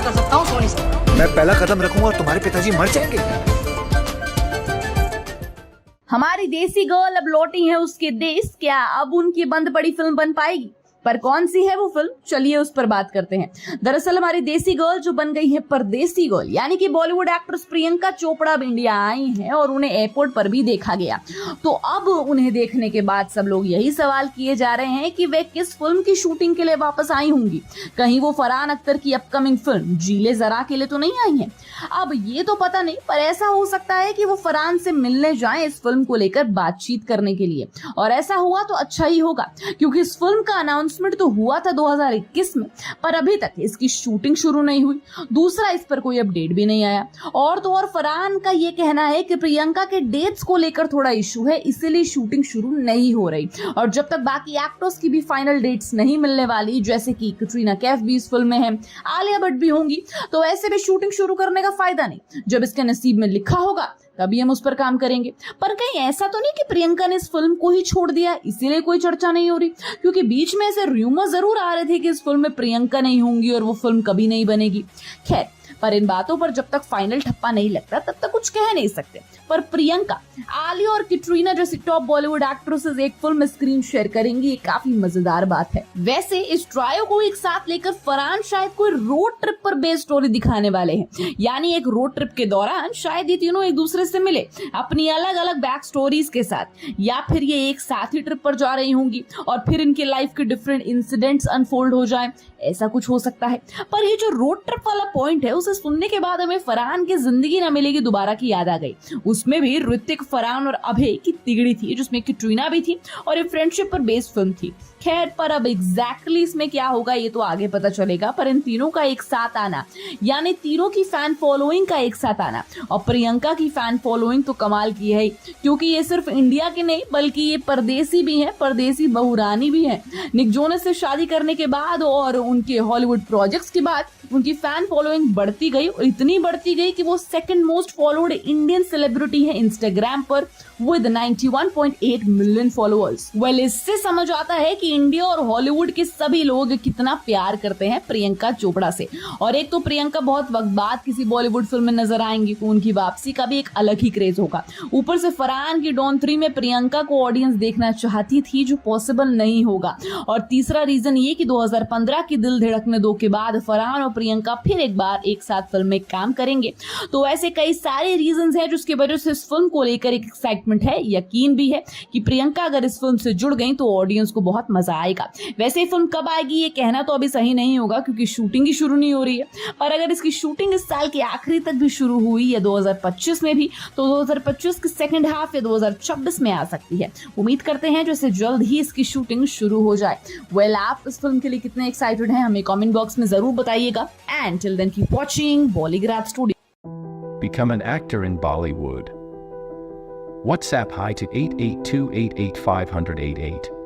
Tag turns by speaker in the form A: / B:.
A: कर सकता हूँ, सो नहीं सकता।
B: मैं पहला कदम रखूंगा और तुम्हारे पिताजी मर जाएंगे।
C: हमारी देसी गर्ल अब लौटी है उसके देश, क्या अब उनकी बंद पड़ी फिल्म बन पाएगी? पर कौन सी है वो फिल्म, चलिए उस पर बात करते हैं। दरअसल हमारी देसी गर्ल जो बन गई है परदेसी गर्ल, यानी कि बॉलीवुड एक्ट्रेस प्रियंका चोपड़ा अब इंडिया आई हैं और उन्हें एयरपोर्ट पर भी देखा गया। तो अब उन्हें देखने के बाद सब लोग यही सवाल किए जा रहे हैं कि वे किस फिल्म की शूटिंग के लिए वापस आई होंगी। कहीं वो फरहान अख्तर की अपकमिंग फिल्म जीले जरा के लिए तो नहीं आई हैं? अब ये तो पता नहीं, पर ऐसा हो सकता है कि वो फरहान से मिलने जाएं इस फिल्म को लेकर बातचीत करने के लिए। और ऐसा हुआ तो अच्छा ही होगा, क्योंकि इस फिल्म का अनाउंसमेंट तो हुआ था 2021 में, पर अभी तक इसकी शूटिंग शुरू नहीं हुई। दूसरा, इस पर कोई अपडेट भी नहीं आया। और तो और फरहान का ये कहना है कि प्रियंका के डेट्स को लेकर थोड़ा इशू है, इसीलिए शूटिंग शुरू नहीं हो रही। और जब तक बाकी एक्टर्स की भी फाइनल डेट्स नहीं मिलने वाली, जैसे कि कैटरीना कैफ भी इस फिल्म में है, आलिया भट्ट भी होंगी, तो ऐसे में शूटिंग शुरू करने का फायदा नहीं। जब इसके नसीब में लिखा होगा तभी हम उस पर काम करेंगे। पर कहीं ऐसा तो नहीं कि प्रियंका ने इस फिल्म को ही छोड़ दिया, इसीलिए कोई चर्चा नहीं हो रही? क्योंकि बीच में ऐसे रूमर जरूर आ रहे थे कि इस फिल्म में प्रियंका नहीं होंगी और वो फिल्म कभी नहीं बनेगी। खैर, पर इन बातों पर जब तक फाइनल ठप्पा नहीं लगता तब तक कुछ कह नहीं सकते। पर प्रियंका, आलिया और कैटरीना जैसी टॉप बॉलीवुड एक्ट्रेसेस एक फिल्म में स्क्रीन शेयर करेंगी, ये काफी मजेदार बात है। वैसे इस ट्रायो को एक साथ लेकर फरहान शायद कोई रोड ट्रिप पर बेस्ड स्टोरी दिखाने वाले हैं। यानी एक रोड ट्रिप के दौरान शायद ये तीनों एक दूसरे से मिले अपनी अलग अलग बैक स्टोरीज के साथ, या फिर ये एक साथ ही ट्रिप पर जा रही होंगी और फिर इनके लाइफ के डिफरेंट इंसिडेंट्स अनफोल्ड हो जाएं, ऐसा कुछ हो सकता है। पर ये जो रोड ट्रिप वाला पॉइंट है, उसे सुनने के बाद हमें फरहान की जिंदगी न मिलेगी दोबारा की याद आ गई। उसमें भी ऋतिक, फरहान और अभय की तिगड़ी थी, जिसमें कैटरीना भी थी और ये फ्रेंडशिप पर बेस्ड फिल्म थी। खैर, पर अब एग्जैक्टली इसमें क्या होगा ये तो आगे पता चलेगा। पर इन तीनों का एक साथ आना, यानी तीनों की फैन फॉलोइंग का एक साथ आना, और प्रियंका की फैन फॉलोइंग तो कमाल की है, क्योंकि ये सिर्फ इंडिया के नहीं बल्कि ये परदेसी भी हैं, परदेसी बहुरानी भी हैं। निक जोनस से शादी करने के बाद और उनके हॉलीवुड प्रोजेक्ट्स के बाद उनकी फैन फॉलोइंग बढ़ती गई, और इतनी बढ़ती गई कि वो second most followed Indian celebrity है इंस्टाग्राम पर विद 91.8 मिलियन फॉलोअर्स। वेल, इससे समझ आता है कि इंडिया और हॉलीवुड के सभी लोग कितना प्यार करते हैं प्रियंका चोपड़ा से। और एक तो प्रियंका बहुत वक्त बाद किसी बॉलीवुड फिल्म में नजर आएंगी, तो उनकी वापसी का भी एक अलग ही क्रेज होगा। ऊपर से फरहान की डॉन 3 में प्रियंका को ऑडियंस देखना चाहती थी, जो पॉसिबल नहीं होगा। और तीसरा रीजन ये कि 2015 की दिल धड़कने 2 के बाद फरहान और प्रियंका फिर एक बार एक साथ फिल्म में काम करेंगे। तो ऐसे कई सारे रीजंस हैं जिसकी वजह से इस फिल्म को लेकर एक एक्साइटमेंट है। यकीन भी है कि प्रियंका अगर इस फिल्म से जुड़ गई तो ऑडियंस को बहुत मजा आएगा। वैसे फिल्म कब आएगी ये कहना तो अभी सही नहीं होगा, क्योंकि शूटिंग ही शुरू नहीं हो रही है। पर अगर इसकी शूटिंग इस साल के आखिरी तक भी शुरू हुई या 2025 में भी, तो 2025 के सेकंड हाफ या 2026 में आ सकती है। उम्मीद करते हैं जैसे जल्द ही इसकी शूटिंग शुरू हो जाए। वेल, आप इस फिल्म के लिए कितने एक्साइटेड हैं हमें कमेंट बॉक्स में जरूर बताइएगा। And till then keep watching Bollygraph studio.
D: Become an actor in Bollywood. WhatsApp hi to 8828850088.